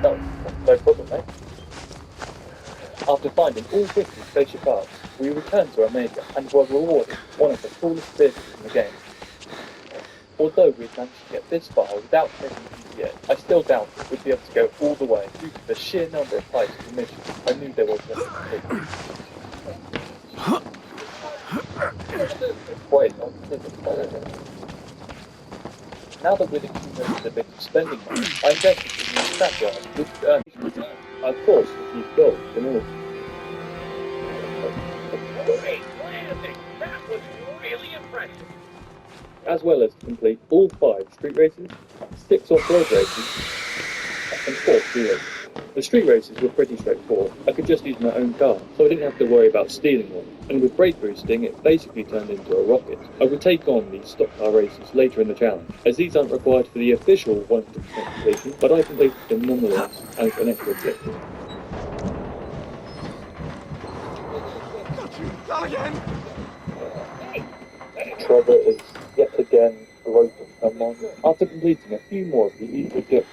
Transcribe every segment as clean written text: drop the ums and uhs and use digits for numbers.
No, no problem, mate. After finding all 50 spaceship parts, we returned to Omega and were rewarded one of the coolest vehicles in the game. Although we'd managed to get this far without taking GTA, I still doubt we'd be able to go all the way due to the sheer number of types of missions I knew there was left to complete. Wait, now that we'd accumulated a bit of spending money, I invested in the scrapyard, which would earn of course, received gold and all. Great landing! That was really impressive! As well as to complete all 5 street races, 6 off-road races, and 4 free races. The street races were pretty straightforward. I could just use my own car, so I didn't have to worry about stealing one. And with brake boosting, it basically turned into a rocket. I would take on these stock car races later in the challenge, as these aren't required for the official 100% completion, but I completed them nonetheless as an extra objective. Not again! Trevor is yet again broken someone after completing a few more of the easy objectives.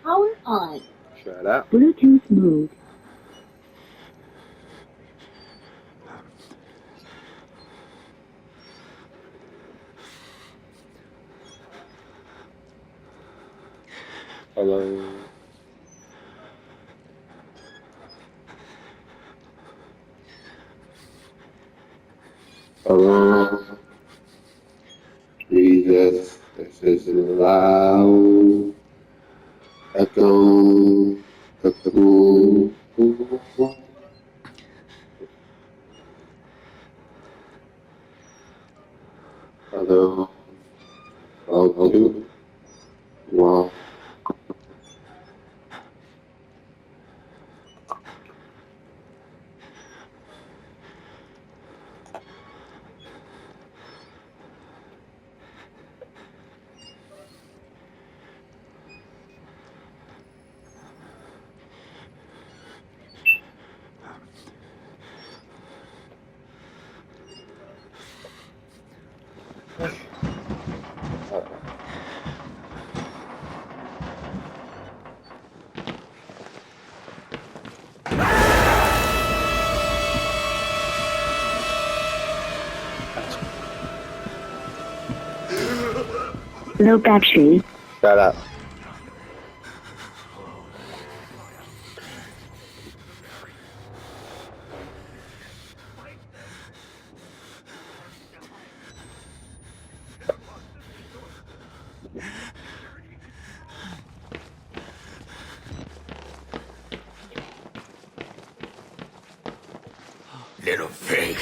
Power on. Shut up. Bluetooth mode. Hello. Hello. Jesus, this is loud. Echo. Echo. Hello. Hello. 2, 1. Low battery. Shut up. Little pig.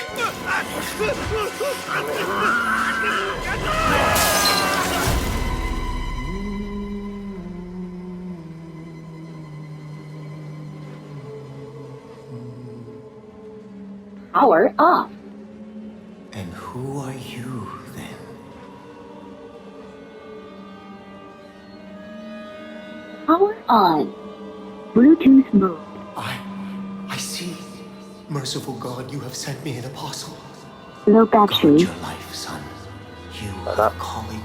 Power off. And who are you, then? Power on. Bluetooth mode. I see. Merciful God, you have sent me an apostle. Low Guard battery. your life, son. You have a calling.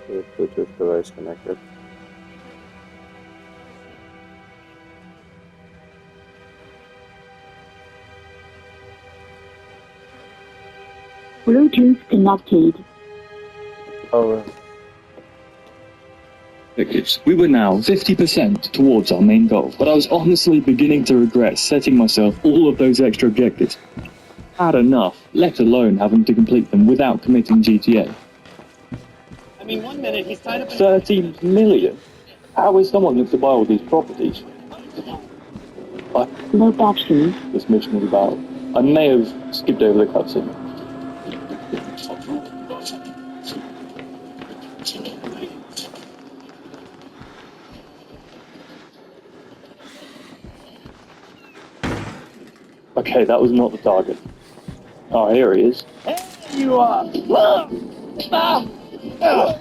Your Bluetooth device connected. Bluetooth connected. Oh, We were now 50% towards our main goal, but I was honestly beginning to regret setting myself all of those extra objectives. Had enough, let alone having to complete them without committing GTA. I mean, 1 minute he's tied up in 30 million? How is someone going to buy all these properties? Low battery. This mission is about. I may have skipped over the cutscene. Okay, that was not the target. Oh, here he is. There you are! Look! Ah! Ah!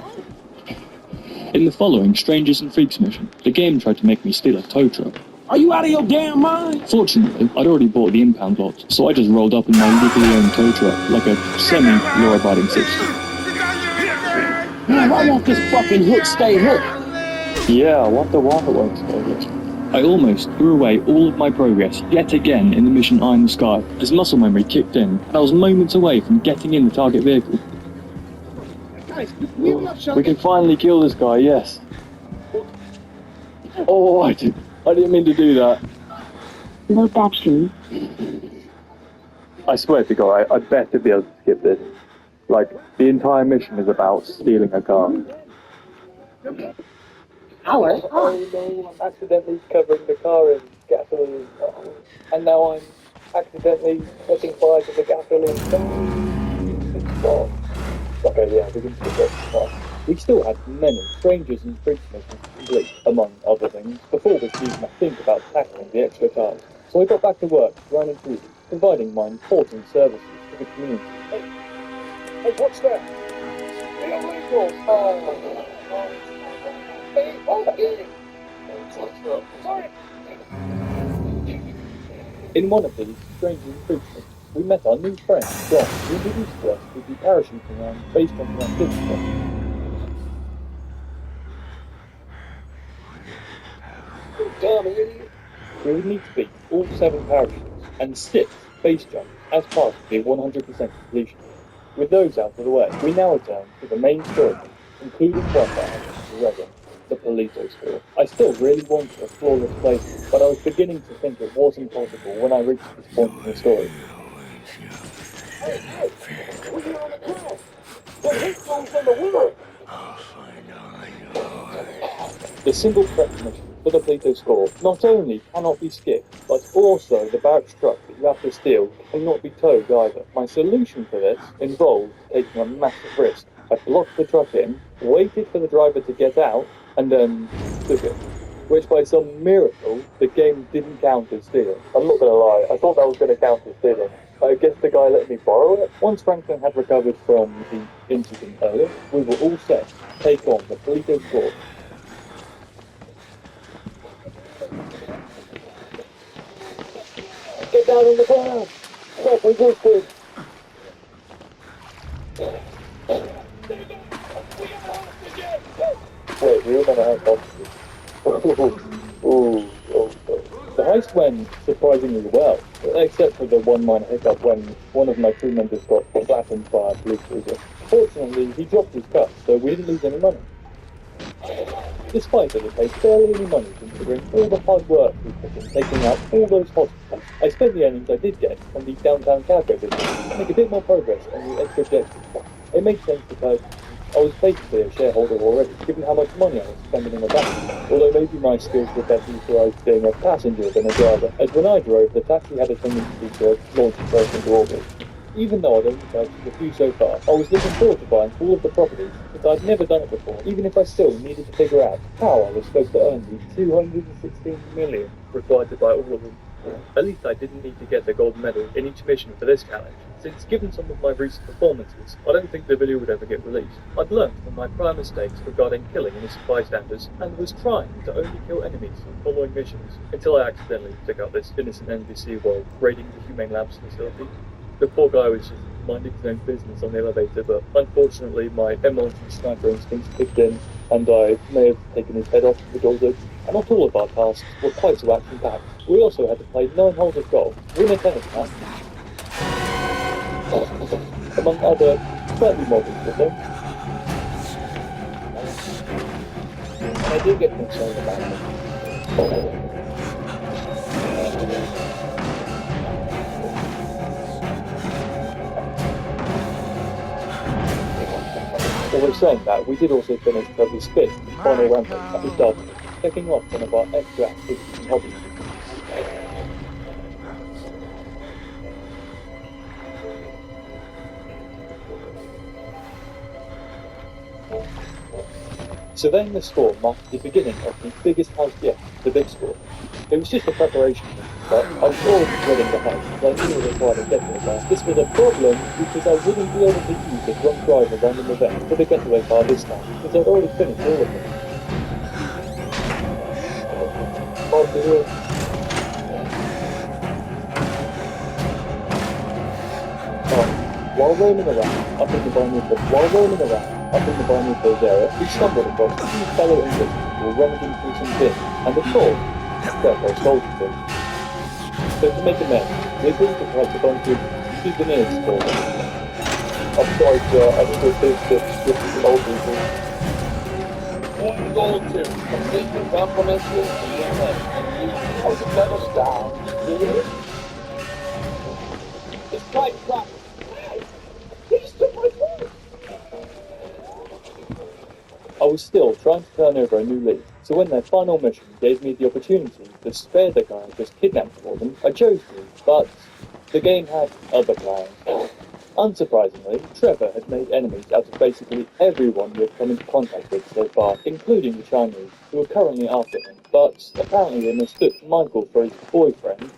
In the following Strangers and Freaks mission, the game tried to make me steal a tow truck. Are you out of your damn mind? Fortunately, I'd already bought the impound lot, so I just rolled up in my legally owned tow truck like a semi-law-abiding citizen. Man, why won't this fucking hook stay hooked? Yeah, I wonder why it won't stay hooked. I almost threw away all of my progress yet again in the mission Eye in the Sky as muscle memory kicked in, and I was moments away from getting in the target vehicle. Guys, We can finally kill this guy, yes. Oh, I didn't mean to do that. Low battery. I swear to God, I'd better be able to skip this. Like, the entire mission is about stealing a car. Howard? Oh no, I'm accidentally covering the car in gasoline. And now I'm accidentally setting fire to the gasoline. Okay, yeah, we can skip that. We still had many Strangers and Freaks missions to complete, among other things, before this season I think about tackling the extra tasks. So I got back to work, running through them, providing my important services to the community. Hey, what's that? The illegals! Sorry! In one of these Strangers and Freaks missions, we met our new friend, John, who introduced to us with the parachuting round based on the activity. Damn idiot! We would need to beat all 7 parachutes and 6 base jumps as part of the 100% completion. With those out of the way, we now return to the main story, including one that has forever, the Polito score. I still really wanted a flawless playthrough, but I was beginning to think it wasn't possible when I reached this point in the story. Hey, we're on the ground! Well, his phone's in the water! The single prep mission for the Polito score not only cannot be skipped, but also the barracks truck that you have to steal cannot be towed either. My solution for this involved taking a massive risk. I blocked the truck in, waited for the driver to get out, and then took it. Which by some miracle, the game didn't count as stealing. I'm not gonna lie, I thought that was gonna count as stealing. I guess the guy let me borrow it. Once Franklin had recovered from the incident earlier, we were all set to take on the Polito score. Get down on the ground! Stop resisting! Wait, we were gonna have hostages. The heist went surprisingly well, except for the one minor hiccup when one of my crew members got flattened by a police cruiser. Fortunately, he dropped his cut, so we didn't lose any money. Despite it, it paid barely any money considering all the hard work we put in taking out all those hostages. I spent the earnings I did get on the downtown cargo business to make a bit more progress on the extra objectives. It made sense because I was basically a shareholder already, given how much money I was spending on the taxi. Although maybe my skills were better utilized being a passenger than a driver, as when I drove, the taxi had a tendency to launch itself into orbit. Even though I'd only purchased a few so far, I was looking forward to buying all of the properties, but I'd never done it before, even if I still needed to figure out how I was supposed to earn the 216 million required to buy all of them. At least I didn't need to get the gold medal in each mission for this challenge, since given some of my recent performances, I don't think the video would ever get released. I'd learned from my prior mistakes regarding killing innocent bystanders, and was trying to only kill enemies in following missions, until I accidentally took out this innocent NPC while raiding the Humane Labs facility. The poor guy was just minding his own business on the elevator, but unfortunately my M1 sniper instincts kicked in, and I may have taken his head off with the doors open. And not all of our tasks were quite so action-packed. We also had to play 9 holes of golf, win a tennis match, among other slightly more difficult things. And I did get concerned about it. Although saying that, we did also finish Trevor's 5th final rampage at the start, taking off one of our extra activities and hobbies. Surveying the score marked the beginning of the biggest house yet, the big score. It was just a preparation but I was already willing to help because I knew it required a getaway car. This was a problem because I wouldn't be able to use the drunk driver random event for the getaway car this time because I'd already finished all of them. While rolling around up in the Barney Hills area, we stumbled across two fellow English people rummaging through some bins, and of course, Trevor told us them. So to make amends, we agreed to collect a bunch of souvenirs for them. I'm sorry, sir, I still think that this is old people. What are you going to? Completely compliments you and your head, and you are the better style. Really? It's like that. I was still trying to turn over a new leaf, so when their final mission gave me the opportunity to spare the guy I just kidnapped for them, I chose to, but the game had other plans. Unsurprisingly, Trevor had made enemies out of basically everyone we had come into contact with so far, including the Chinese, who were currently after him, but apparently they mistook Michael for his boyfriend,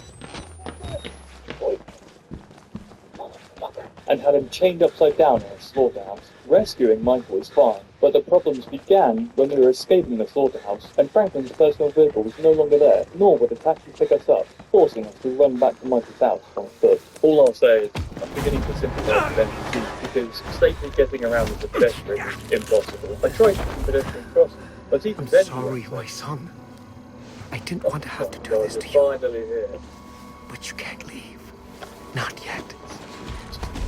and had him chained upside down in a slaughterhouse. Rescuing Michael was fine, but the problems began when we were escaping the slaughterhouse, and Franklin's personal vehicle was no longer there, nor would a taxi pick us up, forcing us to run back to Michael's house on foot. All I'll say is, I'm beginning to sympathise with NPCs, because safely getting around with the pedestrian is impossible. I tried some pedestrian crossing, but even I'm then... sorry, my son. I didn't want to have to do God, this to you're you. finally here. But you can't leave. Not yet.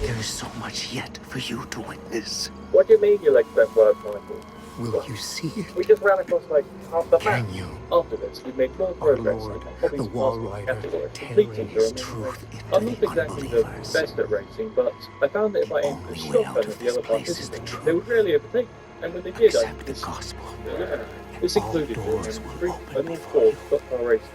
There is so much yet for you to witness. What do you mean your legs don't work, Michael? Will you see it? We just ran across like half the map. Can you? After this, we made more Our progress Lord, and probably the surpassed Wall the Rider, category, tearing completing his the remaining truth race. into I'm not the exactly the unbelievers. best at racing, but I found that if I aimed a only way shotgun out at of the this other place is the participants, truth. they would rarely overtake me. And when they did, I Accept the just gospel. eliminated. This All included doing doors will 3 open and all before 4 stock car races,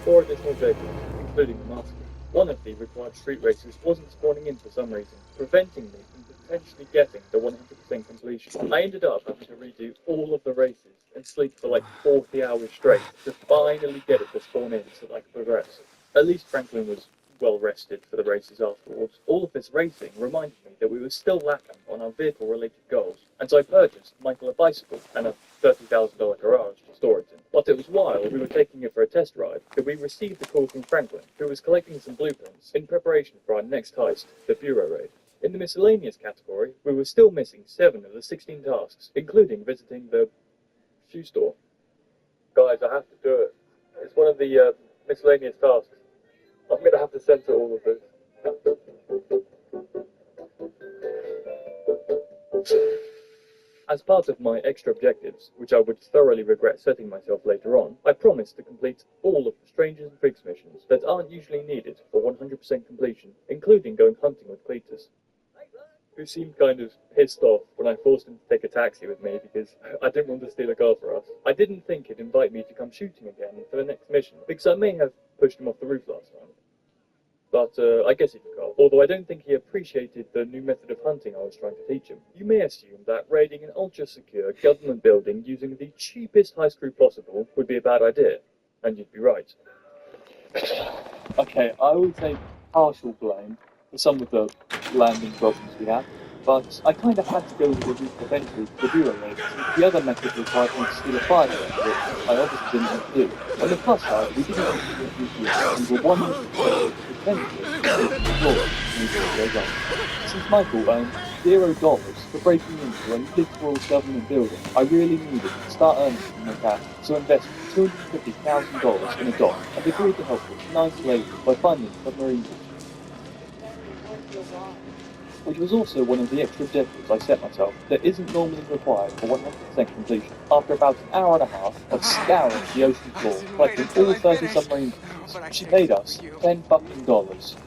4 additional vehicles, including the Master. One of the required street races wasn't spawning in for some reason, preventing me from potentially getting the 100% completion. I ended up having to redo all of the races and sleep for like 40 hours straight to finally get it to spawn in so that I could progress. At least Franklin was well rested for the races afterwards. All of this racing reminded me that we were still lacking on our vehicle-related goals, and so I purchased Michael a bicycle and a $30,000 garage to store it in. But it was while we were taking it for a test ride that we received a call from Franklin, who was collecting some blueprints in preparation for our next heist, the Bureau Raid. In the miscellaneous category, we were still missing 7 of the 16 tasks, including visiting the shoe store. Guys, I have to do it. It's one of the miscellaneous tasks. I'm going to have to censor all of this. As part of my extra objectives, which I would thoroughly regret setting myself later on, I promised to complete all of the Strangers and Freaks missions that aren't usually needed for 100% completion, including going hunting with Cletus, who seemed kind of pissed off when I forced him to take a taxi with me because I didn't want to steal a car for us. I didn't think he'd invite me to come shooting again for the next mission, because I may have pushed him off the roof last time. But I guess he forgot, although I don't think he appreciated the new method of hunting I was trying to teach him. You may assume that raiding an ultra-secure government building using the cheapest heist crew possible would be a bad idea, and you'd be right. Okay, I will take partial blame for some of the landing problems we had, but I kind of had to go with the route of entry to the Bureau Raid, since the other method required me to steal a fire truck, which I obviously didn't want to do. On the plus side, we didn't have to do GPS, and were 100% potentially completing the floor to go wrong. Since Michael earned $0 for breaking into a literal government building, I really needed to start earning from my cash, so I invested $250,000 in a dock and agreed to help this nice lady by finding a submarine, which was also one of the extra objectives I set myself that isn't normally required for 100% completion. After about an hour and a half of scouring the ocean floor, collecting all 30 submarine parts, she paid us $10 fucking,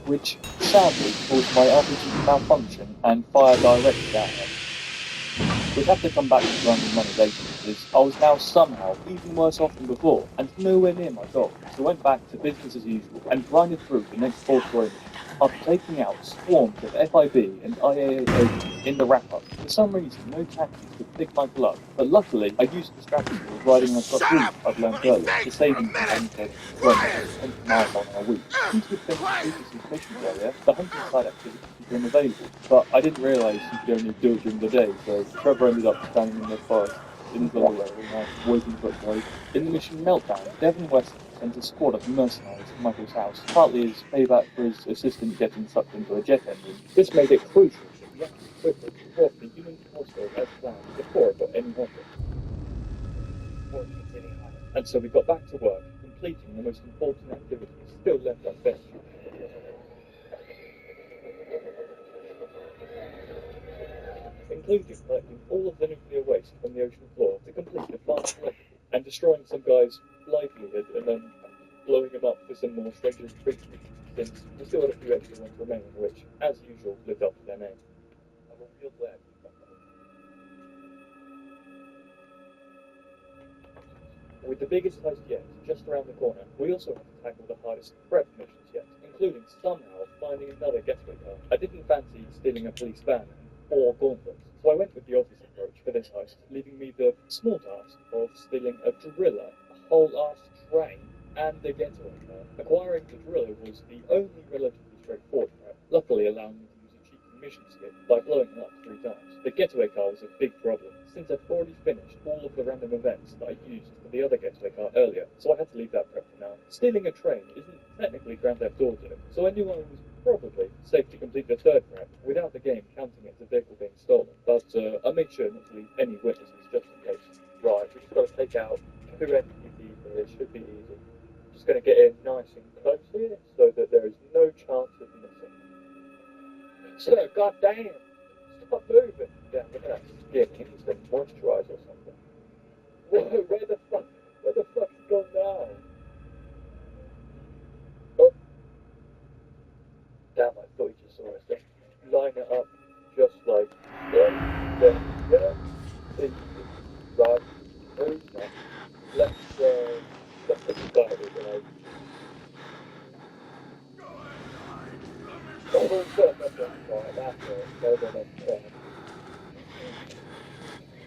which sadly caused my RPG to malfunction and fire directly at her. We'd have to come back to grinding money later because I was now somehow even worse off than before and nowhere near my goal, so I went back to business as usual and grinded through the next 4 story mission. after taking out swarms of FIB and IAA agents in the wrap-up. For some reason, no taxis could pick Michael up, but luckily I used the strategy of riding on a truck route I'd learned earlier to save him from having to run 20 miles on a week. Since we'd finished previous missions earlier, the hunting side activity became available, but I didn't realise you could only do it during the day, so Trevor ended up standing in the forest in his little area, waiting for it to open. In the mission Meltdown, Devin Weston sent a squad of mercenaries to Michael's house, partly as payback for his assistant getting sucked into a jet engine. This made it crucial that we acted quickly to drop the human hostile as planned before it got any hotter. And so we got back to work, completing the most important activities still left unfinished. Including collecting all of the nuclear waste from the ocean floor to complete the final level, and destroying some guy's livelihood and then blowing him up for some more strangers treatment, since we still had a few extra ones remaining which, as usual, lived up to their name. I'm real glad we got that. With the biggest heist yet just around the corner, we also have to tackle the hardest prep missions yet, including somehow finding another getaway car. I didn't fancy stealing a police van and 4 gauntlets, so I went with the obvious approach for this heist, leaving me the small task of stealing a driller, a whole-ass train, and a getaway car. Acquiring the driller was the only relatively straightforward prep, luckily allowing me to use a cheeky mission skip by blowing it up 3 times. The getaway car was a big problem, since I'd already finished all of the random events that I used for the other getaway car earlier, so I had to leave that prep for now. Stealing a train isn't technically Grand Theft Auto, so I knew I was probably safe to complete the 3rd prep without the game counting it as a vehicle being stolen, but I made sure not to leave any witnesses just in case. Right, we just got to take out 2 NPDs for this, should be easy. Just going to get in nice and close here so that there is no chance of missing. Sir, goddamn! Stop moving! Yeah, look at that skin, he needs to moisturise or something. Whoa, where the fuck's he gone now? Oh. Damn, I thought he just saw us there. Line it up just like that. Then, easy. Right, who's next? Let's put the guy with it. Oh, that's right, that's it. No, that's it.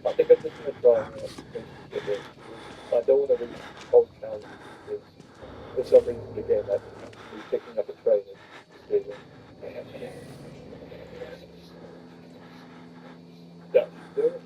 I think I'm just going to try and I don't want to reach old challenges because for some reason the game had me picking up a train and stealing. That should do it.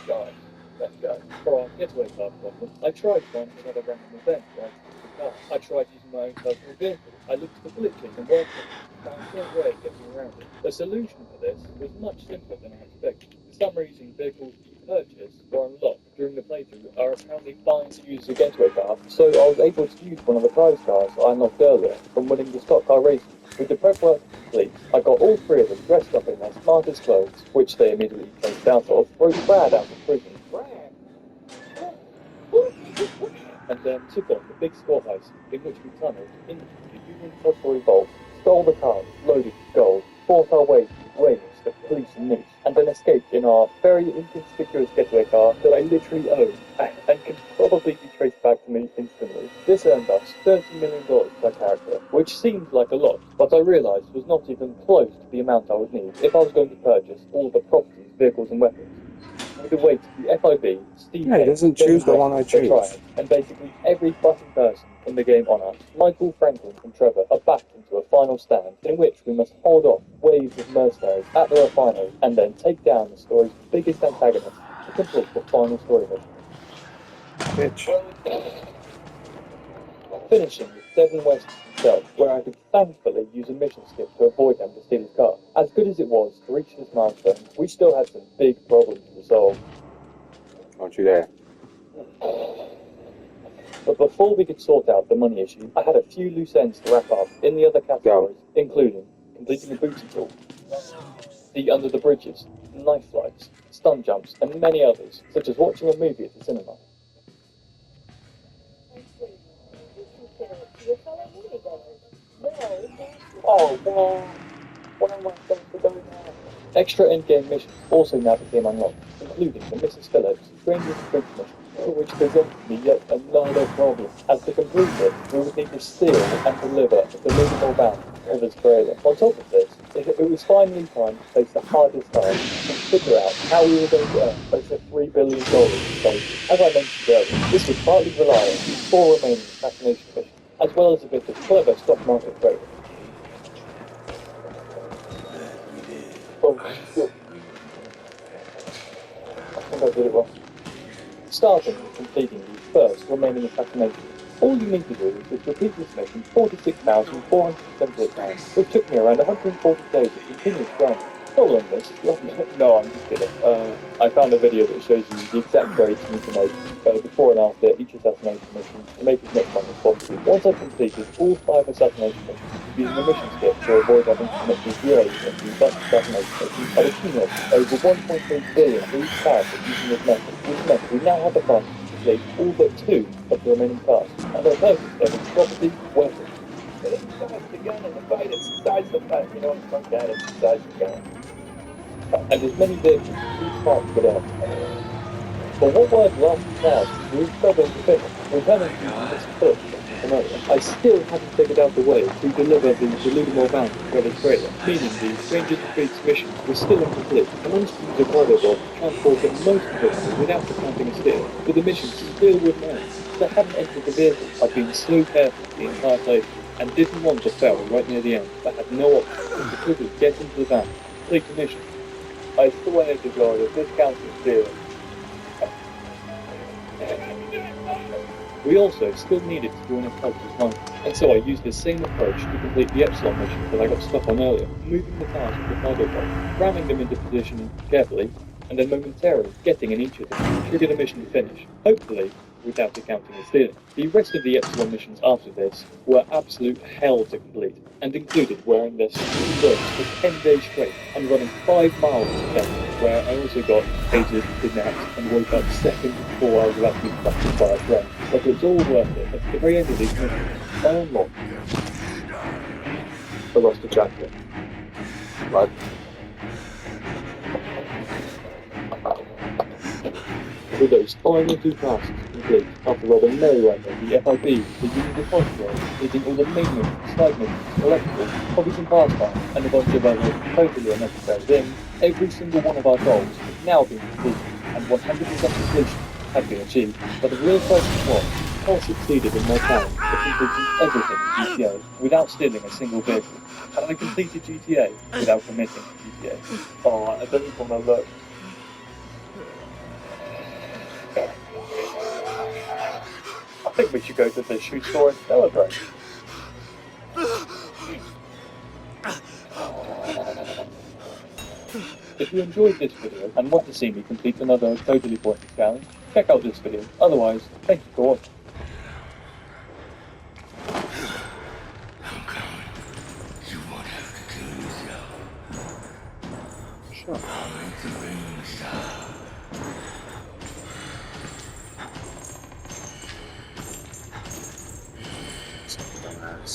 Guys, let's go. For our getaway car problem, I tried finding another random event where I took the car. I tried using my own personal vehicle. I looked for glitches and workarounds, found no way of getting around it. The solution for this was much simpler than I expected. For some reason, vehicles you purchase or unlock during the playthrough are apparently fine to use as a getaway car, so I was able to use one of the prize cars I unlocked earlier from winning the stock car races. With the prep work complete, I got all 3 of them dressed up in their smartest clothes, which they immediately changed out of, wrote Brad out of prison. And then took on the big score heist, in which we tunneled into the Union Phosphorus Vault, stole the cars loaded with gold, fought our way through waves of police and niche, and then escaped in our very inconspicuous getaway car that I literally own, and can probably be traced back to me instantly. This earned us $30 million per character, which seemed like a lot, but I realised was not even close to the amount I would need if I was going to purchase all the properties, vehicles and weapons. With the weight of the FIB, Steve Yeah, he doesn't choose the one I choose. and basically every fucking person in the game on us, Michael, Franklin and Trevor are backed into a final stand in which we must hold off waves of mercenaries at the refinery and then take down the story's biggest antagonist to complete the final story mission. Bitch. Finishing with Devin West himself, where I could thankfully use a mission skip to avoid him to steal his car. As good as it was to reach this milestone, we still had some big problems to solve. Aren't you there? But before we could sort out the money issue, I had a few loose ends to wrap up in the other categories, including completing a booty call, the under the bridges, knife flights, stunt jumps, and many others, such as watching a movie at the cinema. Oh, well, what am I supposed to do now? Extra endgame missions also now became unlocked, including the Mrs. Phillips Strangers and Drinks mission, which presents me yet another problem. As to complete it, we would need to steal and deliver a deliverable bound of Australia. On top of this, it was finally time to face the hardest task and figure out how we were going to earn over $3 billion. So, as I mentioned earlier, this would partly rely on 4 remaining assassination missions, as well as a bit of clever stock market trading. Oh, shit. I think I did it wrong. Starting with completing the first remaining assassination. All you need to do is just repeat this mission 46,478 times, which took me around 140 days of continuous grinding. Following this, no, I'm just kidding. I found a video that shows you the exact grades you need to make before and after each assassination mission to make as much fun as possible. Once I've completed all 5 assassination missions, using the mission skip to avoid having to commit to 0 missions in such assassination missions, I've accumulated over 1.3 billion for each character using this method, which meant we now have the funds to complete all but 2 of the remaining tasks, and their purpose there is property, weapons. But it's besides the gun and the fight, it's besides the fight, you know, it's like that, it's besides the gun. And as many vehicles as each part could have. But what worked last task was struggling to finish, returning to this push from earlier. I still hadn't figured out the way to deliver the deliverable bound to Australia, meaning the Stranger Defeats mission was still incomplete. I managed to use a cargo bot to transport the most of it without accounting a steal, but the mission still wouldn't end. Because I hadn't entered the vehicle, I'd been so careful the entire playthrough, and didn't want to fail right near the end. I had no option but to quickly get into the van, complete the mission. I swear to God, if this counts as stealing. We also still needed to join a pub as well, and so I used the same approach to complete the Epsilon mission that I got stuck on earlier, moving the cars with the cargo boat, ramming them into position carefully, and then momentarily getting in each of them to trigger the mission to finish, hopefully without accounting as stealing. The rest of the Epsilon missions after this were absolute hell to complete, and included wearing their stupid clothes for 10 days straight and running 5 miles to Denver, where I also got tasered, kidnapped, and woke up seconds before I was about to be fucked by a friend. But it's all worth it. At the very end of these missions, I unlocked the lost chapter. What? With those final 2 tasks complete, after robbing Merryweather, the FIB, the Union Depository, hitting all the main missions, side missions, electricals, hobbies and pastimes, and a bunch of other totally unnecessary things, every single one of our goals has now been completed, and 100% completion had been achieved. But the real question was, I succeeded in my plan of completing everything in GTA without stealing a single vehicle. Had I completed GTA without committing to GTA? Oh, I don't even want to look. I think we should go to the shoe store and celebrate. If you enjoyed this video and want to see me complete another totally pointless challenge, check out this video. Otherwise, thank you for watching. I'm coming. You won't have to kill yourself. Sure. I'll make the rain stop. Dumbass.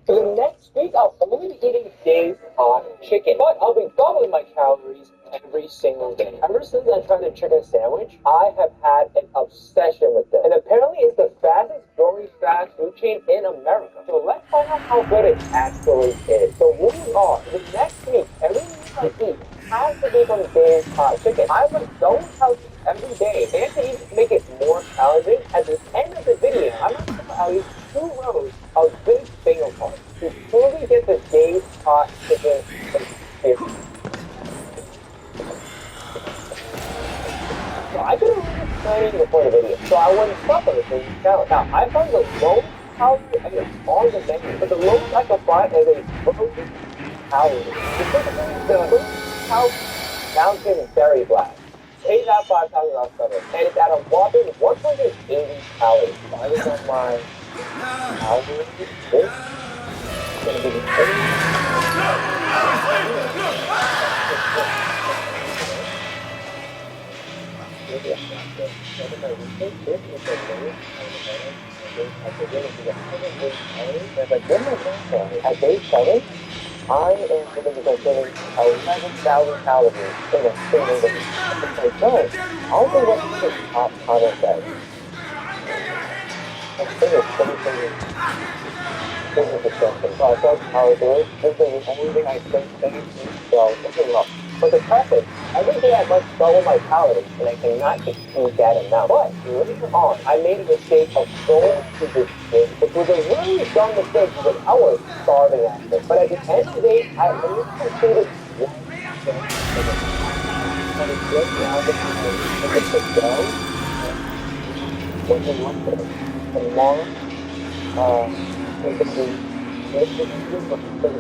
For the next week, I'm going to be eating Dave's hot chicken, but I'll be gobbling my calories every single day. Ever since I tried the chicken sandwich, I have had an obsession with it. And apparently it's the fastest growing fast food chain in America. So let's find out how good it actually is. So moving on, the next week, every meal I eat has to be from Dave's hot chicken. I was so healthy every day, and to even make it more challenging, at the end of the video, I'm going to put at least 2 rows of big bingo cards to truly get the Dave's hot chicken experience. So I could have training before the video, so I wouldn't suffer from the challenge. Now, I found the lowest calorie item on the menu, but the lowest I could find is a frozen calorie. Specifically, the frozen calorie mountain berry blast. Pays out 5,000 off cover, and it's at a whopping 180 calories. So I was on my calorie. This is going to be at day 7, I am going to be consuming 11,000 calories in a single day. If I don't, I'll be one of the top comment says. I think it's 30%. So I thought I was doing this is the only thing I think so looking up. But the traffic, every day I must double my calories, and I cannot exceed that amount. But later on, I made a mistake of going to the gym, which was a really dumb mistake because I was starving after. But at the end of the day, I at least completed one gym. And it's just now that I can sit down and one thing. Tomorrow, it's going to be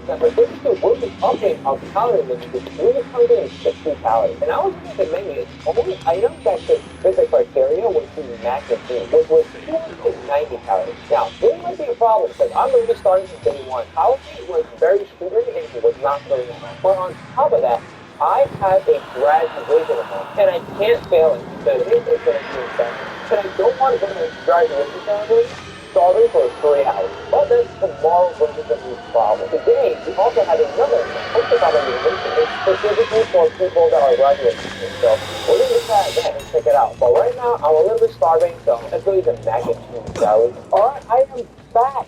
now, but this is the worst update of calorie limit is 360 calories. And I was looking at the menu, the only item that could fit the criteria was the mac and cheese, which was 290 calories. Now, this might be a problem because I'm already starting from day 1. Calorie was very sugary and it was not very enough. But on top of that, I have a graduation amount, and I can't fail it because it is going to be expensive. And I don't want to go to a graduation ceremony starting for 3 hours. But that's tomorrow versus the new problem. Today, we also had another hosted by the university. It's specifically for people that are graduating. So we're going to try that and check it out. But right now, I'm a little bit starving, so let's go eat the mac and cheese salad. Alright, I am back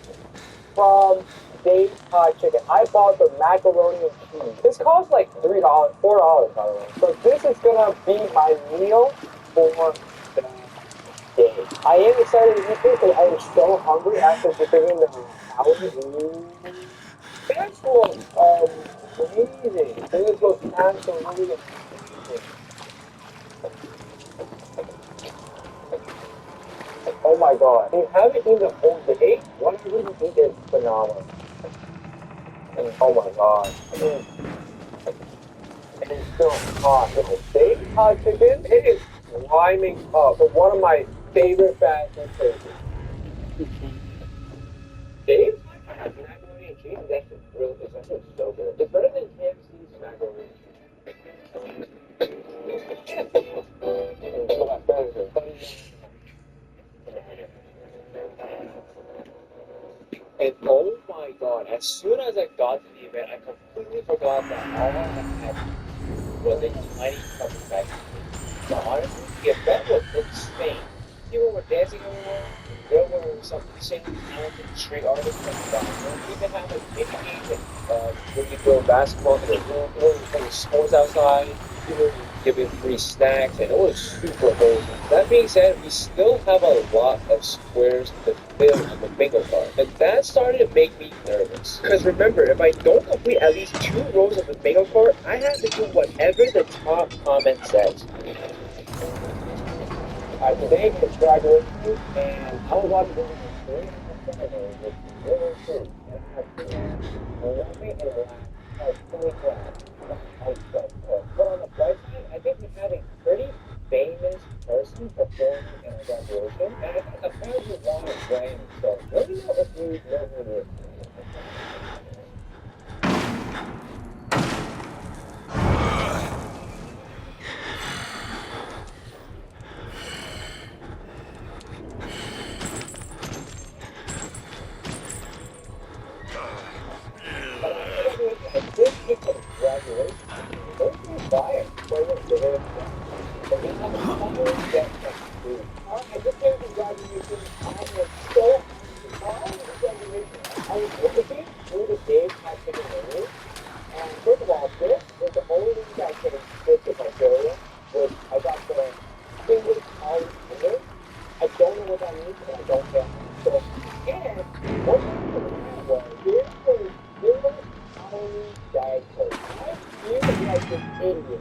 from Dave's Hot Chicken. I bought the macaroni and cheese. This costs like $3, $4 by the way. So this is going to be my meal for the day. I am excited to eat this because I am so hungry after figuring the house. That's amazing. This was absolutely amazing. Oh my god. You haven't eaten the whole day? What you really eat is phenomenal. And oh my god. And it's still hot. Little steak, hot chicken, it is climbing up. It's one of my favorite fast food places. Dave's macaroni and cheese is actually so good. It's better than KFC's macaroni and cheese. And oh my god, as soon as I got to the event, I completely forgot that all I had was a tiny cup of mac. But honestly, the event was insane. People were dancing everywhere. There were some insane talented street artists from the We even had like mini games when you throw basketball in the room. People were playing sports outside. People were giving free snacks, and it was super amazing. That being said, we still have a lot of squares to fill on the bingo card, and that started to make me nervous. Because remember, if I don't complete at least 2 rows of the bingo card, I have to do whatever the top comment says. Today was graduation, and I was watching this with really cool. But on the bright side, I think we had a pretty famous person performing in our graduation, and I think apparently one is Ryan, so let me know if you know who it is.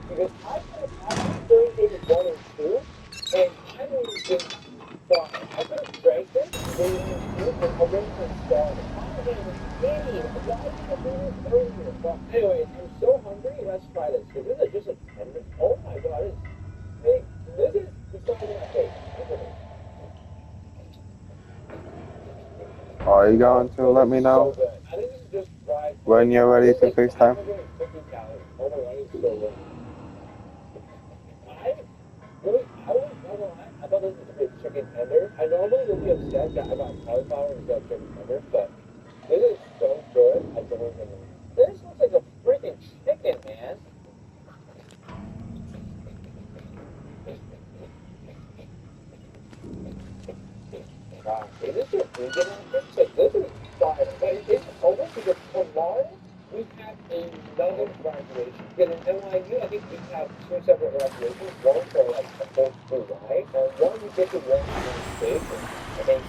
Because I could have Anyways, I'm so hungry. Let's try this. This is just a tender. Oh my god, this is big. This is the size of my face. Look at this. Are you going to let me So know good. I think this is just fried. when you're ready to FaceTime? 50 calories. Oh my god, it's so good. I was not gonna lie. I thought this was a big chicken tender. I normally would be upset that I got cauliflower instead of chicken tender, but this is so good. I don't even know. This looks like a freaking chicken, man. Wow. Is this your vegan option? So this is fire. But it's almost because tomorrow we have another graduation. Because in NYU, I think we have two separate graduations. One for like the whole school, right? And one we get to one in space. I think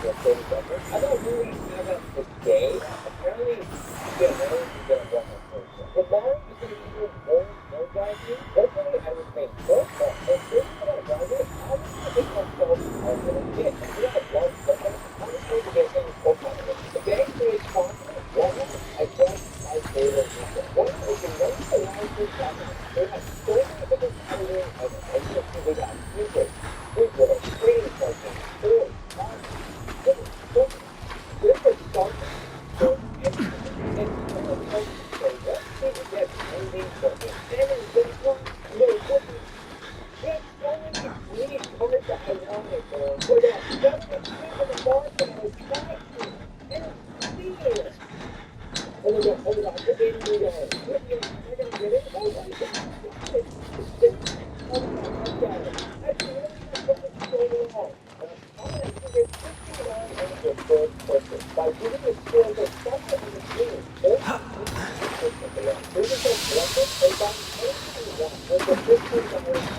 the 32nd. I thought we would have that today. Apparently, yeah, now we're going to run that first. Tomorrow is going to be more graduation. Hopefully, I will make both. But if this is going to graduate, I'm going to take myself out of it. Yeah, if we have one second, I'm just going to get things open. If they actually sponsor it, well, I guess my favorite reason. One is the most alive thing happening. They have so many different categories of it. And you see they got music, football, training coaching, sports, hockey, this is something for everyone. And you know what? So let's see if we get anything for it. And in this one, no, what is there's so many great cards that I wanted for that 7% of the market I was trying to. And it's serious. Oh my god, $80. They're gonna get it? Oh my god, oh my god, I got it. That's really not something so long. I'm gonna give it $50 on your first purchase. By giving it skills of something in the game. Here's a collector, and buy anything you want with the $15.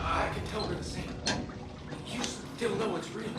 I can tell we're the same. You still know it's real.